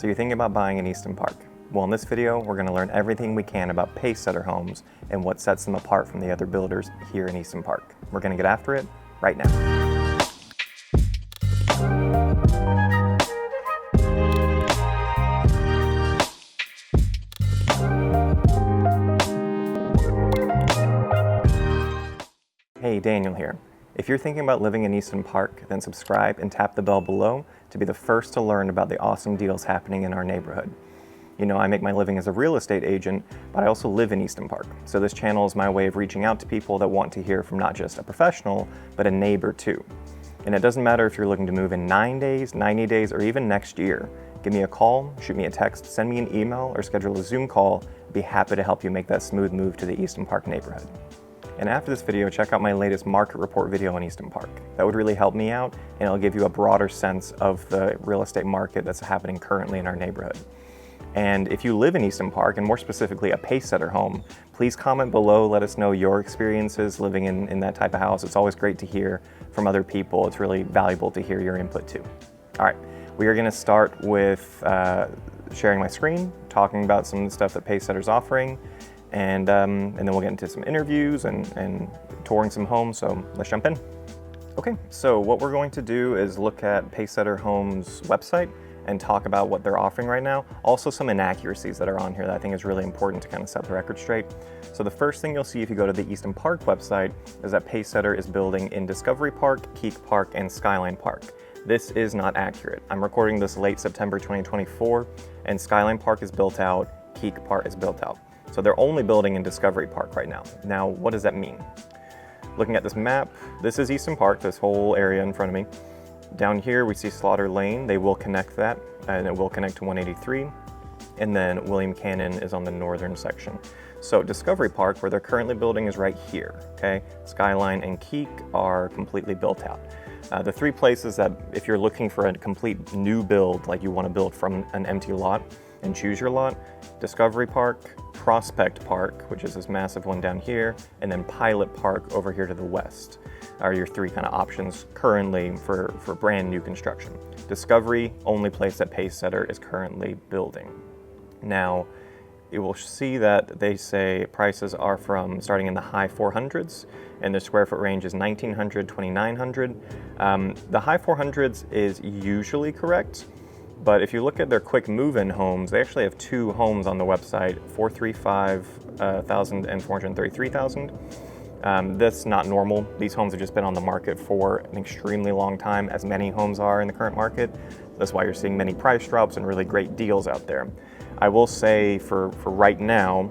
So you're thinking about buying in Easton Park. Well, in this video, we're going to learn everything we can about Pacesetter homes and what sets them apart from the other builders here in Easton Park. We're going to get after it right now. Hey, Daniel here. If you're thinking about living in Easton Park, then subscribe and tap the bell below to be the first to learn about the awesome deals happening in our neighborhood. You know, I make my living as a real estate agent, but I also live in Easton Park. So this channel is my way of reaching out to people that want to hear from not just a professional, but a neighbor too. And it doesn't matter if you're looking to move in 9 days, 90 days, or even next year. Give me a call, shoot me a text, send me an email, or schedule a Zoom call. I'd be happy to help you make that smooth move to the Easton Park neighborhood. And after this video, check out my latest market report video on Easton Park. That would really help me out, and it'll give you a broader sense of the real estate market that's happening currently in our neighborhood. And if you live in Easton Park, and more specifically a Pacesetter home, please comment below, let us know your experiences living in that type of house. It's always great to hear from other people. It's really valuable to hear your input too. All right, we are gonna start with sharing my screen, talking about some of the stuff that Pacesetter's offering, and then we'll get into some interviews and touring some homes, so let's jump in. Okay, so what we're going to do is look at Pacesetter Homes' website and talk about what they're offering right now. Also some inaccuracies that are on here that I think is really important to kind of set the record straight. So the first thing you'll see if you go to the Easton Park website is that Pacesetter is building in Discovery Park, Keek Park, and Skyline Park. This is not accurate. I'm recording this late September 2024, and Skyline Park is built out, Keek Park is built out. So they're only building in Discovery Park right now. Now, what does that mean? Looking at this map, this is Easton Park, this whole area in front of me. Down here, we see Slaughter Lane. They will connect that, and it will connect to 183. And then William Cannon is on the northern section. So Discovery Park, where they're currently building, is right here, okay? Skyline and Keek are completely built out. The three places that, if you're looking for a complete new build, like you want to build from an empty lot and choose your lot, Discovery Park, Prospect Park, which is this massive one down here, and then Pilot Park over here to the west are your three kind of options currently for brand new construction. Discovery, only place that Pacesetter is currently building. Now, you will see that they say prices are from starting in the high 400s, and the square foot range is 1,900, 2,900. The high 400s is usually correct, but if you look at their quick move-in homes, they actually have two homes on the website, 435,000 and 433,000. That's not normal. These homes have just been on the market for an extremely long time, as many homes are in the current market. That's why you're seeing many price drops and really great deals out there. I will say for right now,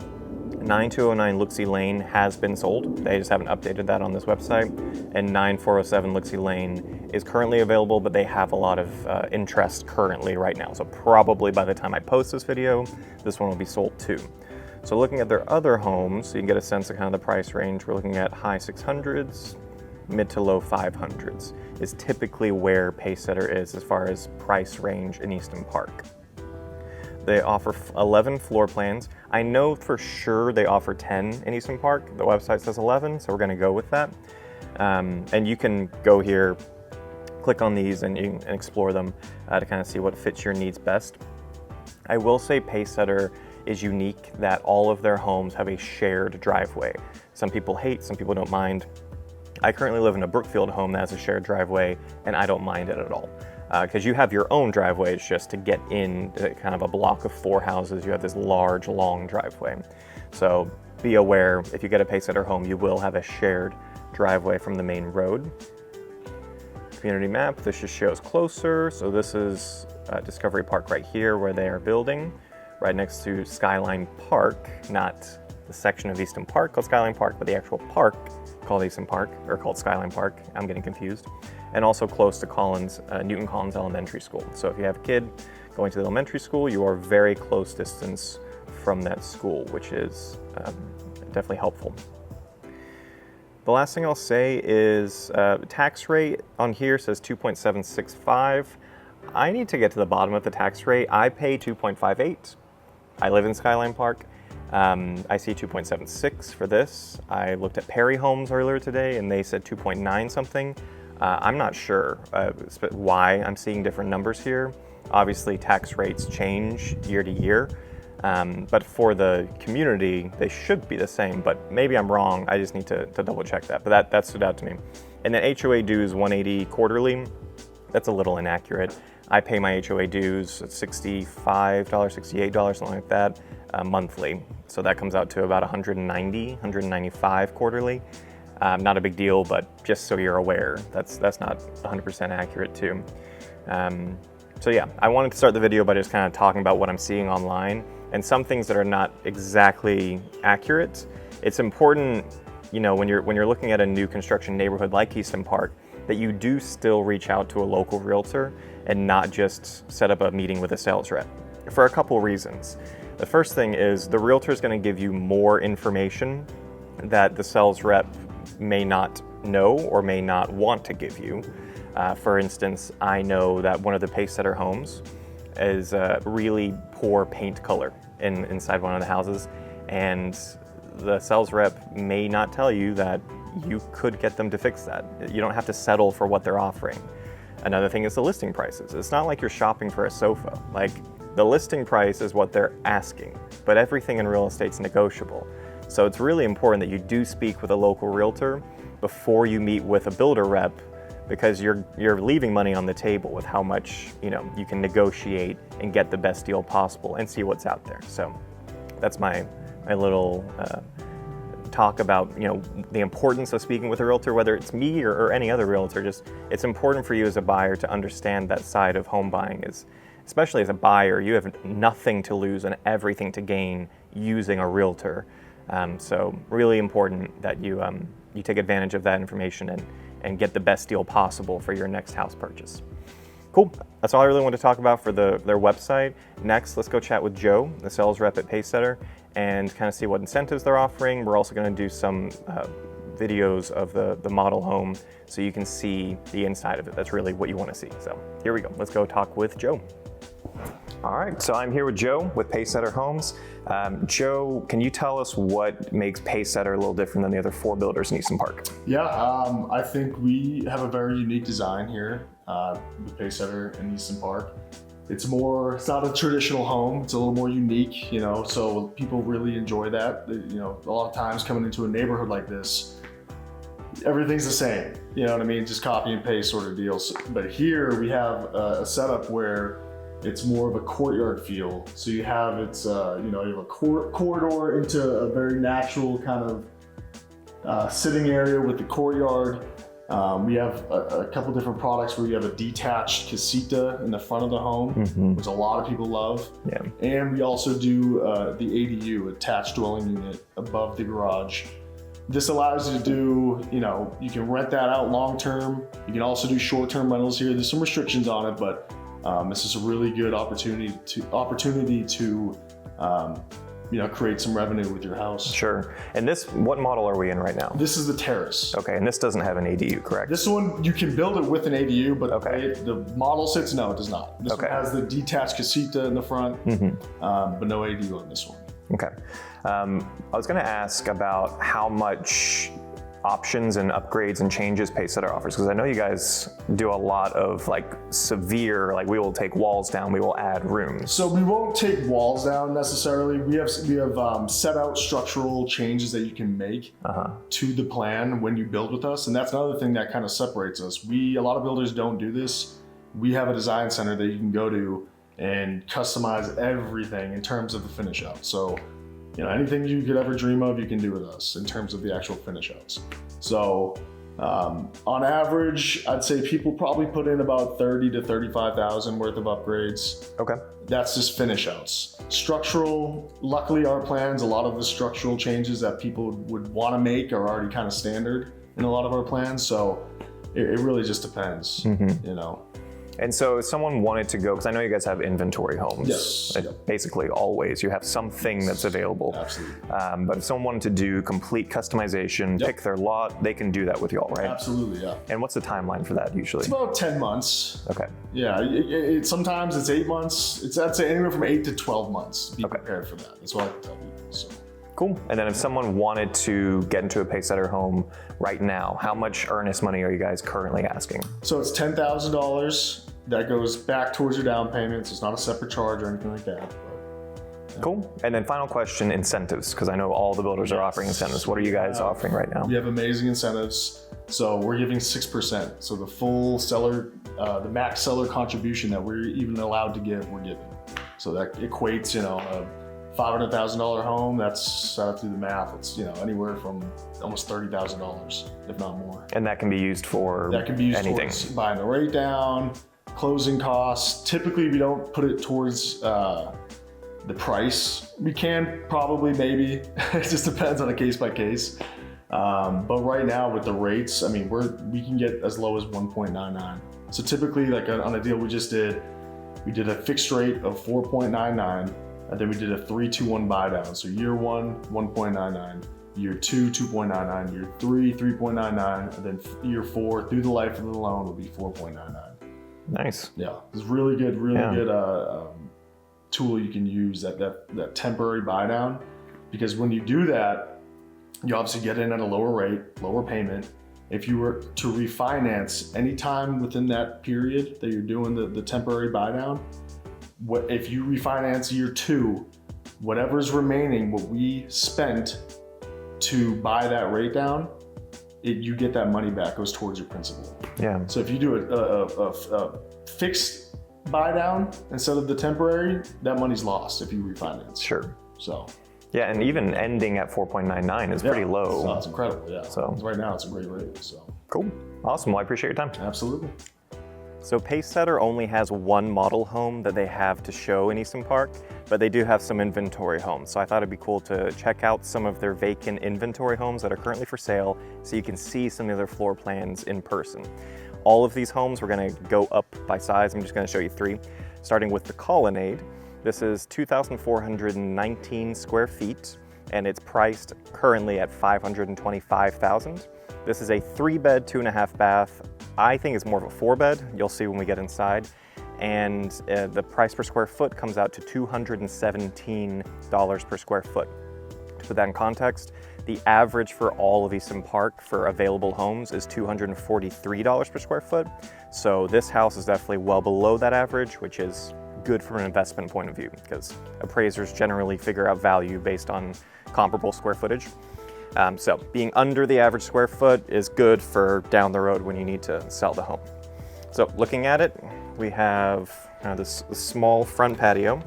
9209 Looksy Lane has been sold. They just haven't updated that on this website. And 9407 Looksy Lane is currently available, but they have a lot of interest currently right now. So probably by the time I post this video, this one will be sold too. So looking at their other homes, so you can get a sense of kind of the price range, we're looking at high 600s, mid to low 500s is typically where Pacesetter is as far as price range in Easton Park. They offer 11 floor plans. I know for sure they offer 10 in Easton Park. The website says 11, so we're gonna go with that. And you can go here, click on these, and you can explore them to kind of see what fits your needs best. I will say Pacesetter is unique that all of their homes have a shared driveway. Some people hate, some people don't mind. I currently live in a Brookfield home that has a shared driveway, and I don't mind it at all. Because you have your own driveway, it's just to get in kind of a block of 4 houses, you have this large, long driveway. So be aware, if you get a Pacesetter home, you will have a shared driveway from the main road. Community map, this just shows closer. So this is Discovery Park right here where they are building, right next to Skyline Park, not the section of Easton Park called Skyline Park, but the actual park called Easton Park, or called Skyline Park. I'm getting confused. And also close to Newton Collins Elementary School. So if you have a kid going to the elementary school, you are very close distance from that school, which is definitely helpful. The last thing I'll say is tax rate on here says 2.765. I need to get to the bottom of the tax rate. I pay 2.58. I live in Skyline Park. I see 2.76 for this. I looked at Perry Homes earlier today and they said 2.9 something. I'm not sure why I'm seeing different numbers here. Obviously, tax rates change year to year, but for the community, they should be the same, but maybe I'm wrong. I just need to double check that, but that stood out to me. And then HOA dues, $180 quarterly. That's a little inaccurate. I pay my HOA dues at $65, $68, something like that, monthly. So that comes out to about $190, $195 quarterly. Not a big deal, but just so you're aware, that's not 100% accurate too. So yeah, I wanted to start the video by just kind of talking about what I'm seeing online and some things that are not exactly accurate. It's important, when you're looking at a new construction neighborhood like Easton Park, that you do still reach out to a local realtor and not just set up a meeting with a sales rep, for a couple reasons. The first thing is the realtor is going to give you more information that the sales rep may not know or may not want to give you. For instance, I know that one of the Pacesetter homes is a really poor paint color inside one of the houses, and the sales rep may not tell you that you could get them to fix that. You don't have to settle for what they're offering. Another thing is the listing prices. It's not like you're shopping for a sofa. Like, the listing price is what they're asking, but everything in real estate's negotiable. So it's really important that you do speak with a local realtor before you meet with a builder rep, because you're leaving money on the table with how much you can negotiate and get the best deal possible and see what's out there. So that's my little talk about the importance of speaking with a realtor, whether it's me or any other realtor. Just, it's important for you as a buyer to understand that side of home buying. Is especially as a buyer, you have nothing to lose and everything to gain using a realtor. So really important that you take advantage of that information and get the best deal possible for your next house purchase. Cool, that's all I really want to talk about for their website. Next, let's go chat with Joe, the sales rep at Pacesetter, and kind of see what incentives they're offering. We're also going to do some videos of the model home so you can see the inside of it. That's really what you want to see. So here we go, let's go talk with Joe. All right, so I'm here with Joe with Pacesetter Homes. Joe, can you tell us what makes Pacesetter a little different than the other 4 builders in Easton Park? Yeah, I think we have a very unique design here with Pacesetter in Easton Park. It's not a traditional home. It's a little more unique, so people really enjoy that. A lot of times coming into a neighborhood like this, everything's the same, just copy and paste sort of deals. But here we have a setup where it's more of a courtyard feel. So you have you have a corridor into a very natural kind of sitting area with the courtyard. We have a couple different products where you have a detached casita in the front of the home, which a lot of people love. Yeah. And we also do the ADU, attached dwelling unit, above the garage. This allows you to do, you can rent that out long term. You can also do short term rentals here. There's some restrictions on it, but this is a really good opportunity to create some revenue with your house. Sure. And what model are we in right now? This is the terrace. Okay, and this doesn't have an ADU, correct? This one, you can build it with an ADU, but the model sits, no, it does not. This one has the detached casita in the front, but no ADU on this one. Okay. I was going to ask about how much options and upgrades and changes Pacesetter offers, because I know you guys do a lot of severe, we will take walls down, we will add rooms. So we won't take walls down necessarily. We have set out structural changes that you can make to the plan when you build with us, and that's another thing that kind of separates us. A lot of builders don't do this. We have a design center that you can go to and customize everything in terms of the finish out. So anything you could ever dream of, you can do with us in terms of the actual finish outs. So on average, I'd say people probably put in about 30 to 35,000 worth of upgrades. Okay. That's just finish outs. Structural, luckily our plans, a lot of the structural changes that people would want to make are already kind of standard in a lot of our plans. So it really just depends, And so if someone wanted to go, because I know you guys have inventory homes. Yes. Basically always, you have something that's available. Absolutely. But if someone wanted to do complete customization, pick their lot, they can do that with y'all, right? Absolutely, yeah. And what's the timeline for that usually? It's about 10 months. Okay. Yeah, sometimes it's 8 months. I'd say anywhere from 8 to 12 months. Be prepared for that. That's what I can tell you. So. Cool. And then if someone wanted to get into a Pacesetter home right now, how much earnest money are you guys currently asking? So it's $10,000 that goes back towards your down payment, so it's not a separate charge or anything like that. Cool. And then final question, incentives, because I know all the builders are offering incentives. What are you guys offering right now? We have amazing incentives. So we're giving 6%. So the full seller, the max seller contribution that we're even allowed to give, we're giving. So that equates, you know, a $500,000 home, that's through the math, it's, you know, anywhere from almost $30,000, if not more. And that can be used for that can be used anything. Towards buying the rate down, closing costs. Typically, we don't put it towards the price. We can probably, maybe. It just depends on a case by case. But right now with the rates, I mean, we can get as low as 1.99. So typically, like on a deal we just did, we did a fixed rate of 4.99, and then we did a 3-2-1 buy down. So year 1, 1.99, year 2, 2.99, year 3, 3.99, and then year 4 through the life of the loan will be 4.99. Nice. Yeah, it's really good tool you can use, that temporary buy down, because when you do that, you obviously get in at a lower rate, lower payment. If you were to refinance anytime within that period that you're doing the temporary buy down, if you refinance year 2, whatever's remaining, what we spent to buy that rate down, you get that money back, goes towards your principal. Yeah. So if you do a fixed buy down instead of the temporary, that money's lost if you refinance. Sure. So. Yeah, and even ending at 4.99 is pretty low. So it's incredible, yeah. So right now it's a great rate, so. Cool, awesome, well I appreciate your time. Absolutely. So Pacesetter only has one model home that they have to show in Easton Park, but they do have some inventory homes. So I thought it'd be cool to check out some of their vacant inventory homes that are currently for sale so you can see some of their floor plans in person. All of these homes, we're gonna go up by size. I'm just gonna show you 3, starting with the Colonnade. This is 2,419 square feet, and it's priced currently at $525,000. This is a 3-bed, 2.5 bath. I think it's more of a 4-bed. You'll see when we get inside. And the price per square foot comes out to $217 per square foot. To put that in context, the average for all of Easton Park for available homes is $243 per square foot. So this house is definitely well below that average, which is good from an investment point of view, because appraisers generally figure out value based on comparable square footage. So being under the average square foot is good for down the road when you need to sell the home. So looking at it, we have this small front patio,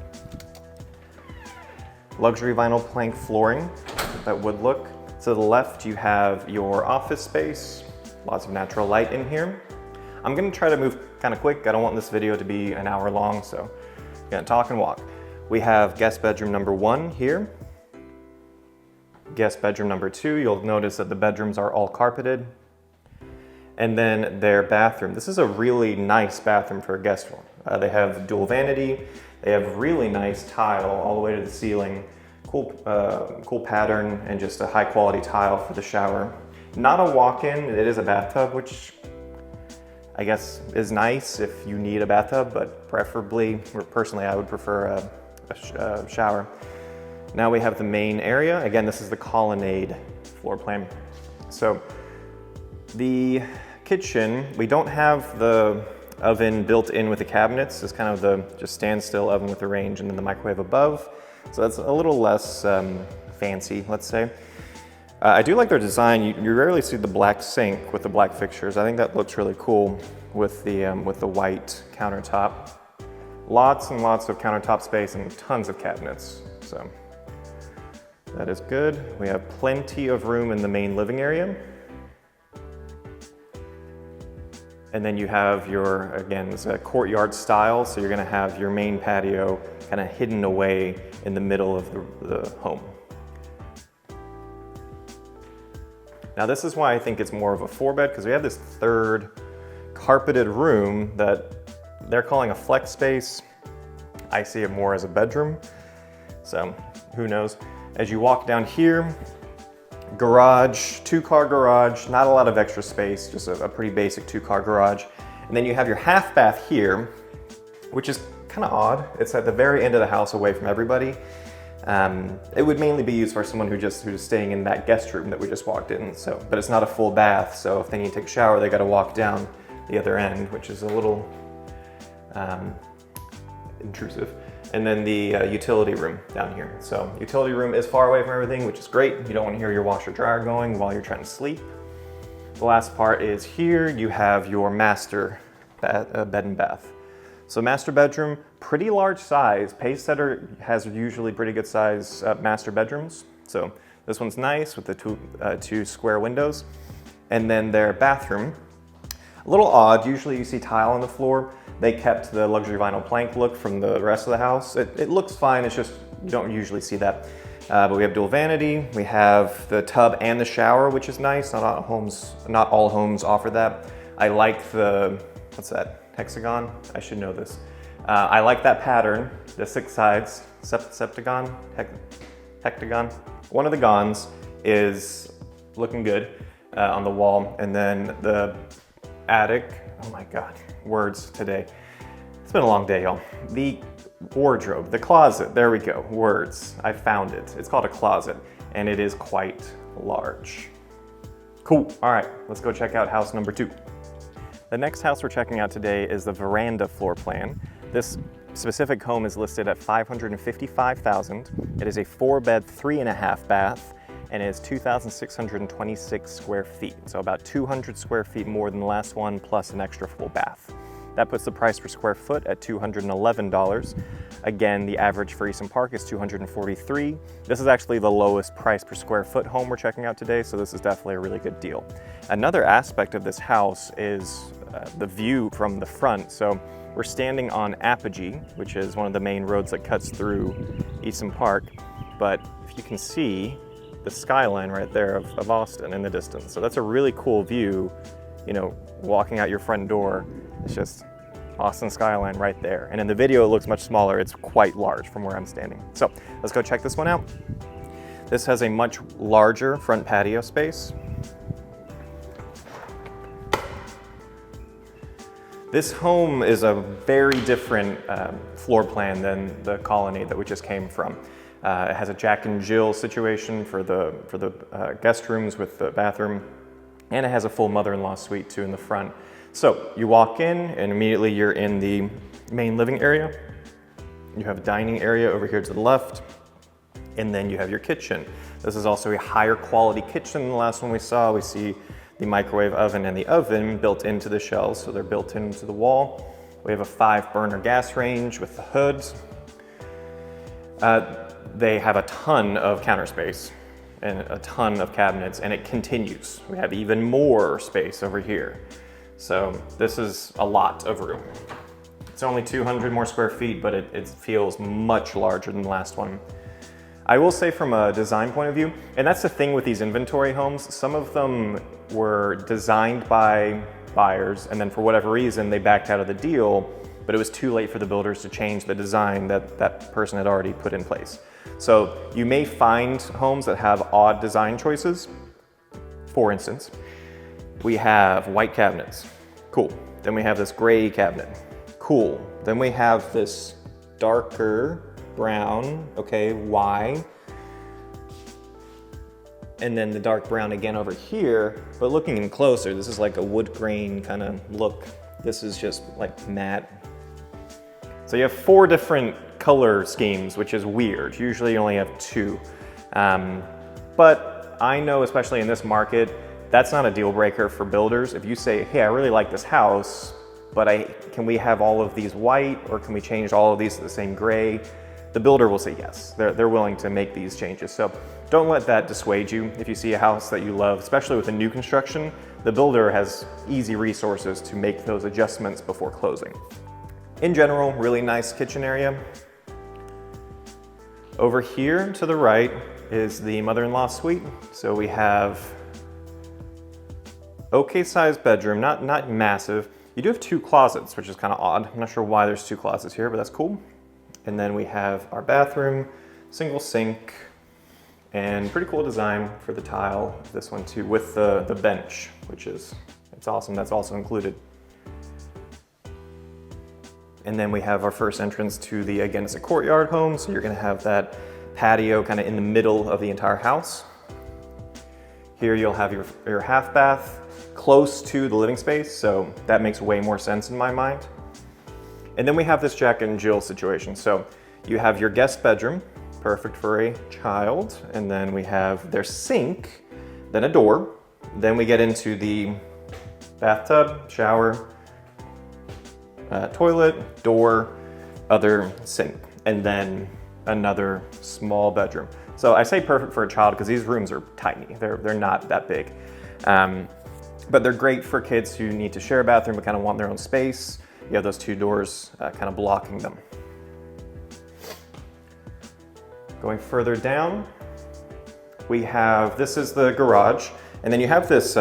luxury vinyl plank flooring, that wood look. To the left, you have your office space, lots of natural light in here. I'm gonna try to move kind of quick. I don't want this video to be an hour long, so I'm gonna talk and walk. We have guest bedroom number 1 here. Guest bedroom number 2, you'll notice that the bedrooms are all carpeted. And then their bathroom. This is a really nice bathroom for a guest room. They have dual vanity. They have really nice tile all the way to the ceiling. Cool pattern, and just a high quality tile for the shower. Not a walk-in, it is a bathtub, which I guess is nice if you need a bathtub, but preferably, or personally, I would prefer a shower. Now we have the main area. Again, this is the Colonnade floor plan. So the kitchen, we don't have the oven built in with the cabinets. It's kind of the just standstill oven with the range and then the microwave above. So that's a little less fancy, let's say. I do like their design. You rarely see the black sink with the black fixtures. I think that looks really cool with the white countertop. Lots and lots of countertop space and tons of cabinets. So that is good. We have plenty of room in the main living area. And then you have your, again, it's a courtyard style, so you're gonna have your main patio kind of hidden away in the middle of the home. Now this is why I think it's more of a 4-bed, because we have this 3rd carpeted room that they're calling a flex space. I see it more as a bedroom, so who knows. As you walk down here, garage, 2-car garage, not a lot of extra space, just a pretty basic 2-car garage. And then you have your half bath here, which is kind of odd. It's at the very end of the house away from everybody. It would mainly be used for someone who's staying in that guest room that we just walked in. So, but it's not a full bath, so if they need to take a shower, they got to walk down the other end, which is a little intrusive. And then the utility room down here. So utility room is far away from everything, which is great. You don't want to hear your washer dryer going while you're trying to sleep. The last part is here. You have your master bed and bath. So master bedroom, pretty large size. Pacesetter has usually pretty good size master bedrooms. So this one's nice with the two square windows. And then their bathroom, a little odd. Usually you see tile on the floor. They kept the luxury vinyl plank look from the rest of the house. It looks fine, it's just, you don't usually see that. But we have dual vanity, we have the tub and the shower, which is nice. Not all homes offer that. I like the, what's that, hexagon? I should know this. I like that pattern, the 6 sides, septagon, hectagon. One of the gons is looking good on the wall, and then the attic, oh my God, words today. It's been a long day, y'all. The wardrobe, the closet, there we go, words. I found it. It's called a closet, and it is quite large. Cool, all right, let's go check out house number 2. The next house we're checking out today is the Veranda floor plan. This specific home is listed at $555,000. It is a 4-bed, 3.5 bath, and it is 2,626 square feet. So about 200 square feet more than the last one, plus an extra full bath. That puts the price per square foot at $211. Again, the average for Easton Park is $243. This is actually the lowest price per square foot home we're checking out today, so this is definitely a really good deal. Another aspect of this house is the view from the front. So we're standing on Apogee, which is one of the main roads that cuts through Easton Park. But if you can see the skyline right there of Austin in the distance. So that's a really cool view, you know, walking out your front door. It's just Austin skyline right there. And in the video, it looks much smaller. It's quite large from where I'm standing. So let's go check this one out. This has a much larger front patio space. This home is a very different floor plan than the Colonnade that we just came from. It has a Jack and Jill situation for the guest rooms with the bathroom, and it has a full mother-in-law suite too in the front. So you walk in and immediately you're in the main living area. You have a dining area over here to the left, and then you have your kitchen. This is also a higher quality kitchen than the last one we saw. We see the microwave oven and the oven built into the shells, so they're built into the wall. We have a 5-burner gas range with the hoods. They have a ton of counter space and a ton of cabinets, and it continues. We have even more space over here. So this is a lot of room. It's only 200 more square feet, but it feels much larger than the last one. I will say from a design point of view, and that's the thing with these inventory homes, some of them were designed by buyers, and then for whatever reason, they backed out of the deal, but it was too late for the builders to change the design that that person had already put in place. So you may find homes that have odd design choices. For instance, we have white cabinets, cool. Then we have this gray cabinet, cool. Then we have this darker brown, okay, why? And then the dark brown again over here, but looking in closer, this is like a wood grain kind of look. This is just like matte. So you have 4 different color schemes, which is weird. Usually you only have 2. But I know, especially in this market, that's not a deal breaker for builders. If you say, hey, I really like this house, but can we have all of these white, or can we change all of these to the same gray? The builder will say yes. They're willing to make these changes. So don't let that dissuade you. If you see a house that you love, especially with a new construction, the builder has easy resources to make those adjustments before closing. In general, really nice kitchen area. Over here to the right is the mother-in-law suite. So we have okay sized bedroom, not massive. You do have 2 closets, which is kind of odd. I'm not sure why there's 2 closets here, but that's cool. And then we have our bathroom, single sink, and pretty cool design for the tile, this one too, with the bench, which is, it's awesome, that's also included. And then we have our first entrance to the, again, it's a courtyard home, so you're gonna have that patio kind of in the middle of the entire house. Here you'll have your half bath close to the living space, so that makes way more sense in my mind. And then we have this Jack and Jill situation. So you have your guest bedroom, perfect for a child. And then we have their sink, then a door. Then we get into the bathtub, shower, toilet, door, other sink, and then another small bedroom. So I say perfect for a child because these rooms are tiny. They're not that big. But they're great for kids who need to share a bathroom but kind of want their own space. You have those two doors kind of blocking them. Going further down, we have, this is the garage, and then you have this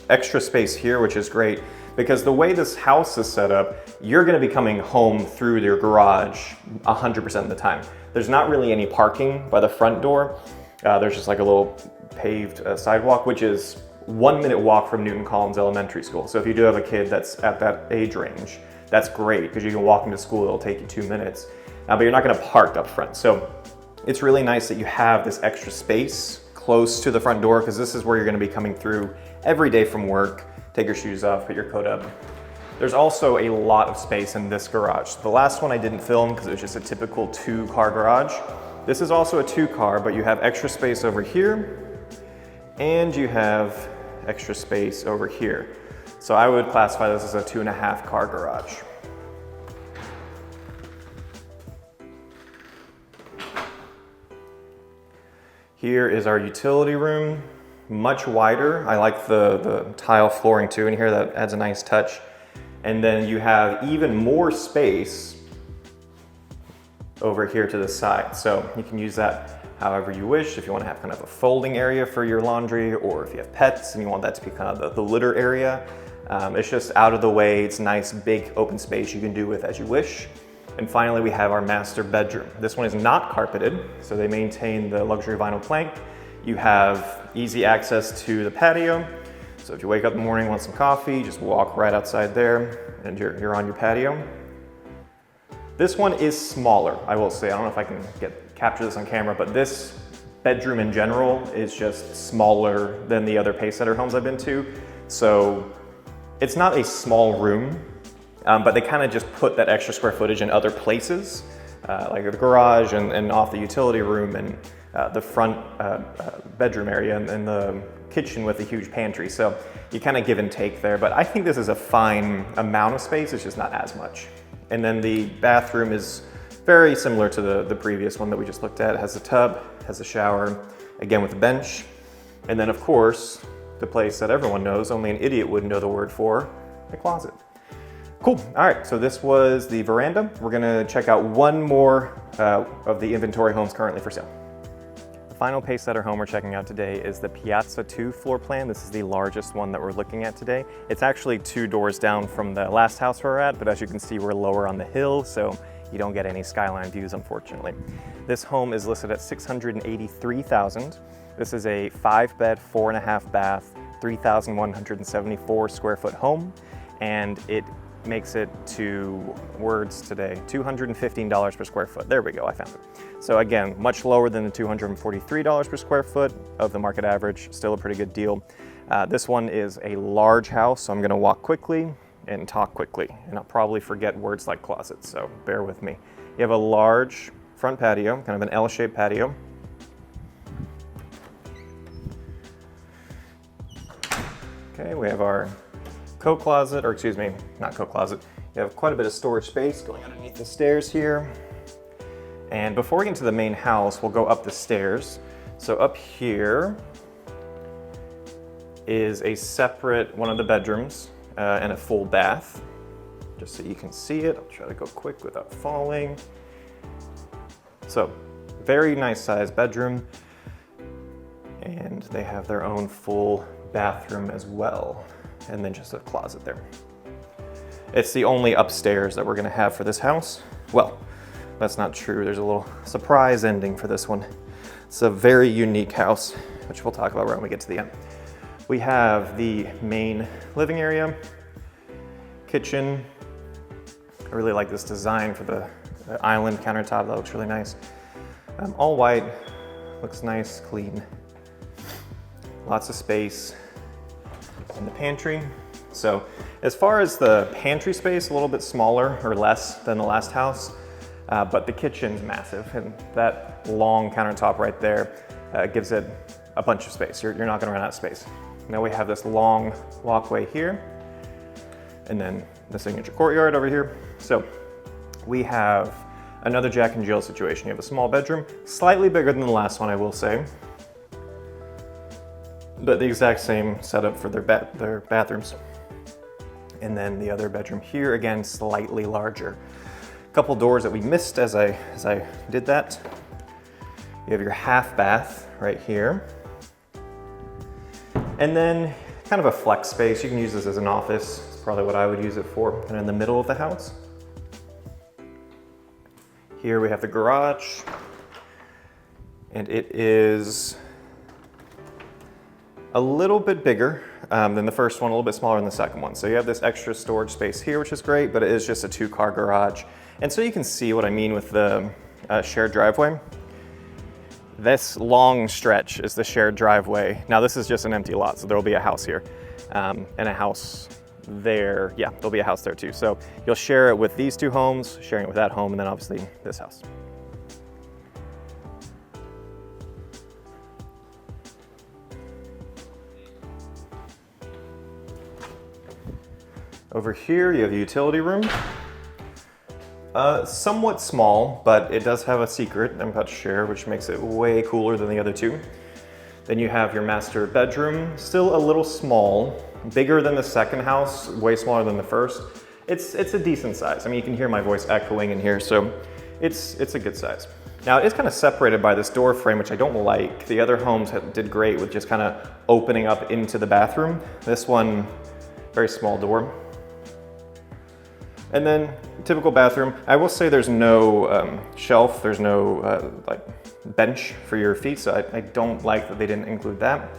extra space here, which is great because the way this house is set up, you're gonna be coming home through your garage 100% of the time. There's not really any parking by the front door. There's just like a little paved sidewalk, which is 1 minute walk from Newton Collins Elementary School. So if you do have a kid that's at that age range, that's great because you can walk them to school, it'll take you 2 minutes, but you're not gonna park up front. So it's really nice that you have this extra space close to the front door because this is where you're gonna be coming through every day from work. Take your shoes off, put your coat up. There's also a lot of space in this garage. The last one I didn't film because it was just a typical 2-car garage. This is also a 2-car, but you have extra space over here and you have extra space over here. So I would classify this as a 2.5-car garage. Here is our utility room, much wider. I like the tile flooring too in here, that adds a nice touch. And then you have even more space over here to the side. So you can use that however you wish. If you want to have kind of a folding area for your laundry, or if you have pets and you want that to be kind of the litter area. It's just out of the way. It's nice, big open space you can do with as you wish. And finally, we have our master bedroom. This one is not carpeted, so they maintain the luxury vinyl plank. You have easy access to the patio. So if you wake up in the morning, want some coffee, just walk right outside there and you're on your patio. This one is smaller, I will say. I don't know if I can capture this on camera, but this bedroom in general is just smaller than the other Pacesetter homes I've been to. So it's not a small room, but they kind of just put that extra square footage in other places, like the garage and off the utility room and the front bedroom area and the kitchen with a huge pantry. So you kind of give and take there, but I think this is a fine amount of space. It's just not as much. And then the bathroom is very similar to the previous one that we just looked at. It has a tub, has a shower, again with a bench. And then of course, the place that everyone knows, only an idiot would know the word for, the closet. Cool, all right, so this was the veranda. We're gonna check out one more of the inventory homes currently for sale. The final Pacesetter home we're checking out today is the Piazza II floor plan. This is the largest one that we're looking at today. It's actually 2 doors down from the last house we're at, but as you can see, we're lower on the hill, so you don't get any skyline views, unfortunately. This home is listed at $683,000. This is a 5-bed, 4.5 bath, 3,174 square foot home, and it makes it to words today, $215 per square foot. There we go, I found it. So again, much lower than the $243 per square foot of the market average, still a pretty good deal. This one is a large house, so I'm gonna walk quickly and talk quickly, and I'll probably forget words like closet, so bear with me. You have a large front patio, kind of an L-shaped patio. Okay, we have our coat closet, or excuse me, not coat closet. You have quite a bit of storage space going underneath the stairs here. And before we get into the main house, we'll go up the stairs. So up here is a separate one of the bedrooms and a full bath, just so you can see it. I'll try to go quick without falling. So very nice sized bedroom, and they have their own full bathroom as well, and then just a closet there. It's the only upstairs that we're gonna have for this house. Well, that's not true. There's a little surprise ending for this one. It's a very unique house, which we'll talk about when we get to the end. We have the main living area, kitchen. I really like this design for the island countertop. That looks really nice. All white, looks nice, clean. Lots of space in the pantry. So as far as the pantry space, a little bit smaller or less than the last house, but the kitchen's massive, and that long countertop right there gives it a bunch of space. You're not gonna run out of space. Now we have this long walkway here, and then the signature courtyard over here. So we have another Jack and Jill situation. You have a small bedroom, slightly bigger than the last one, I will say, but the exact same setup for their bathrooms. And then the other bedroom here, again, slightly larger. A couple doors that we missed as I did that. You have your half bath right here. And then kind of a flex space. You can use this as an office. It's probably what I would use it for, kind of in the middle of the house. Here we have the garage, and it is a little bit bigger than the first one, a little bit smaller than the second one. So you have this extra storage space here, which is great, but it is just a 2-car garage. And so you can see what I mean with the shared driveway. This long stretch is the shared driveway. Now this is just an empty lot, so there will be a house here and a house there. Yeah, there'll be a house there too. So you'll share it with these 2 homes, sharing it with that home, and then obviously this house. Over here, you have the utility room. Somewhat small, but it does have a secret I'm about to share, which makes it way cooler than the other 2. Then you have your master bedroom, still a little small, bigger than the second house, way smaller than the first. It's a decent size. I mean, you can hear my voice echoing in here, so it's a good size. Now it is kind of separated by this door frame, which I don't like. The other homes did great with just kind of opening up into the bathroom. This one, very small door. And then typical bathroom. I will say there's no shelf, there's no like bench for your feet, so I don't like that they didn't include that.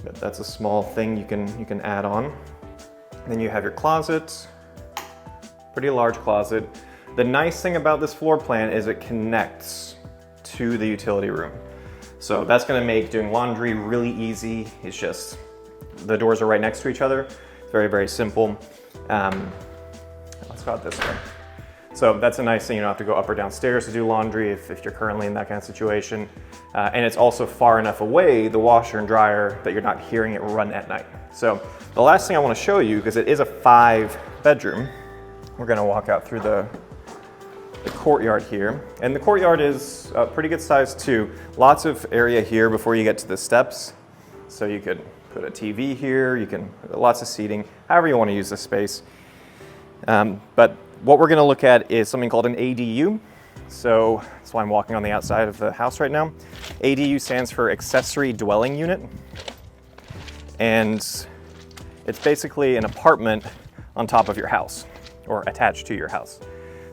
But that's a small thing you can add on. And then you have your closet, pretty large closet. The nice thing about this floor plan is it connects to the utility room. So that's gonna make doing laundry really easy. It's just, the doors are right next to each other. It's very, very simple. Let's go out this way. So that's a nice thing. You don't have to go up or downstairs to do laundry if you're currently in that kind of situation. And it's also far enough away, the washer and dryer, that you're not hearing it run at night. So the last thing I want to show you, because it is a 5-bedroom, we're going to walk out through the courtyard here. And the courtyard is a pretty good size too. Lots of area here before you get to the steps. So you could put a TV here, you can, lots of seating, however you want to use this space. But what we're going to look at is something called an ADU. So that's why I'm walking on the outside of the house right now. ADU stands for accessory dwelling unit. And it's basically an apartment on top of your house or attached to your house.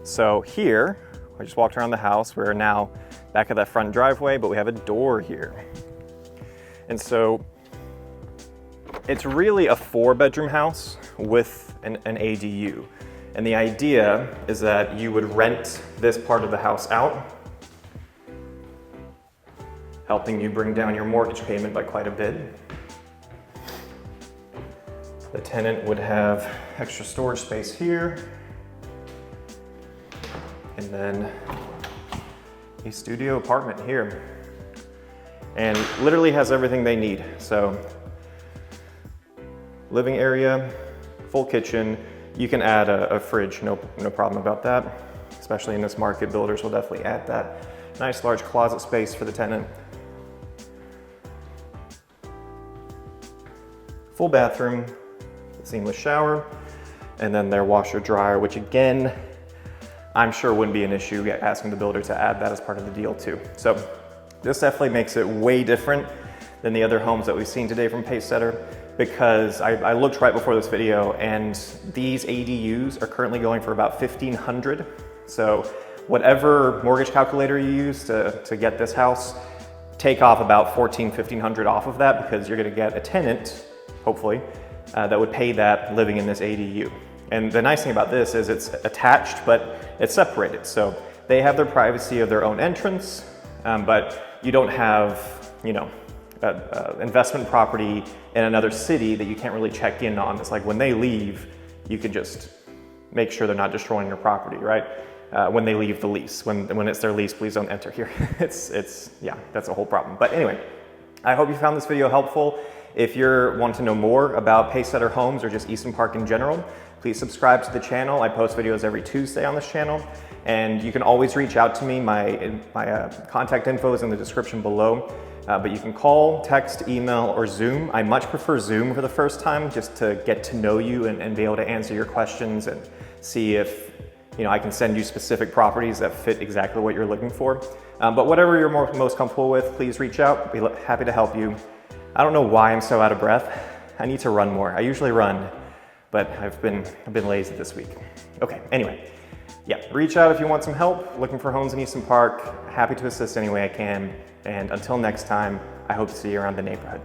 So here, I just walked around the house. We're now back at that front driveway, but we have a door here. And so it's really a 4-bedroom house with an ADU. And the idea is that you would rent this part of the house out, helping you bring down your mortgage payment by quite a bit. The tenant would have extra storage space here, and then a studio apartment here. And literally has everything they need. So living area, full kitchen. You can add a fridge, no problem about that. Especially in this market, builders will definitely add that. Nice large closet space for the tenant. Full bathroom, seamless shower, and then their washer dryer, which again, I'm sure wouldn't be an issue asking the builder to add that as part of the deal too. So this definitely makes it way different than the other homes that we've seen today from Pacesetter, because I looked right before this video and these ADUs are currently going for about $1,500. So whatever mortgage calculator you use to get this house, take off about $1,400-1,500 off of that, because you're gonna get a tenant, hopefully, that would pay that living in this ADU. And the nice thing about this is it's attached, but it's separated. So they have their privacy of their own entrance, but you don't have, investment property in another city that you can't really check in on. It's like when they leave, you could just make sure they're not destroying your property, right? When they leave the lease. When it's their lease, please don't enter here. Yeah, that's a whole problem. But anyway, I hope you found this video helpful. If you're wanting to know more about Pacesetter Homes or just Easton Park in general, please subscribe to the channel. I post videos every Tuesday on this channel, and you can always reach out to me. My contact info is in the description below, but you can call, text, email, or Zoom. I much prefer Zoom for the first time, just to get to know you and be able to answer your questions and see if I can send you specific properties that fit exactly what you're looking for. But whatever you're most comfortable with, please reach out. I'll be happy to help you. I don't know why I'm so out of breath. I need to run more. I usually run, but I've been lazy this week. Okay, anyway, yeah, reach out if you want some help looking for homes in Easton Park. Happy to assist any way I can. And until next time, I hope to see you around the neighborhood.